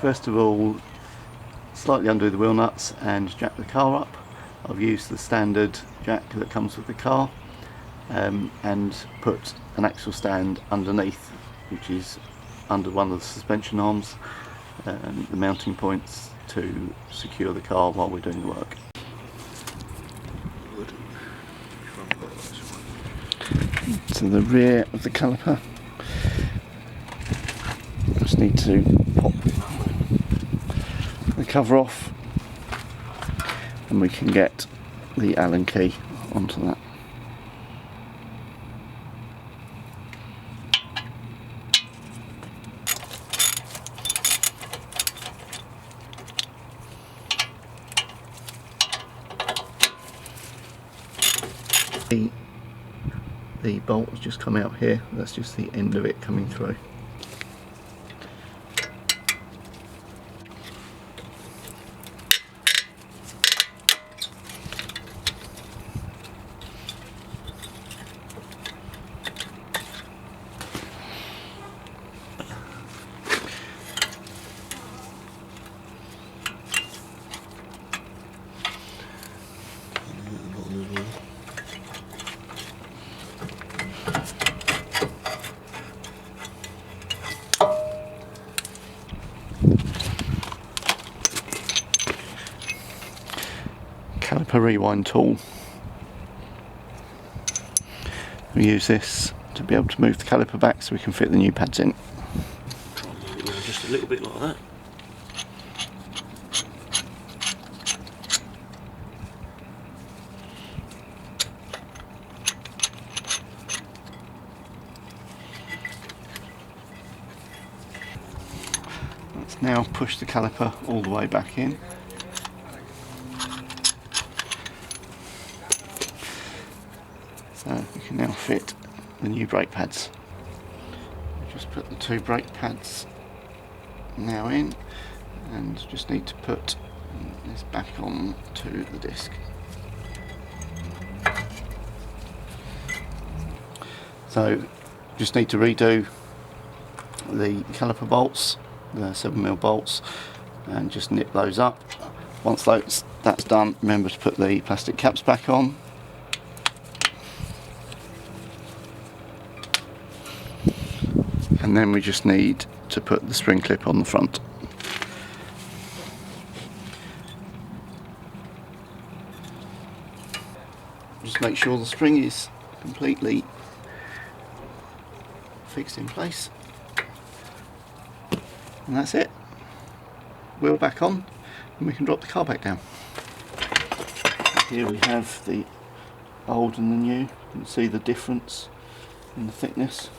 First of all, slightly undo the wheel nuts and jack the car up. I've used the standard jack that comes with the car, and put an axle stand underneath, which is under one of the suspension arms, the mounting points to secure the car while we're doing the work. To the rear of the caliper, just need to pop the cover off and we can get the Allen key onto that. The bolt has just come out here, that's just the end of it coming through. Caliper rewind tool. We use this to be able to move the caliper back so we can fit the new pads in. Try and move it around just a little bit like that. Let's now push the caliper all the way back in. So we can now fit the new brake pads. Just put the two brake pads now in, and just need to put this back on to the disc. So just need to redo the caliper bolts, the 7mm bolts, and just nip those up. Once that's done, remember to put the plastic caps back on. And then we just need to put the spring clip on the front. Just make sure the spring is completely fixed in place. And that's it. Wheel back on and we can drop the car back down. Here we have the old and the new. You can see the difference in the thickness.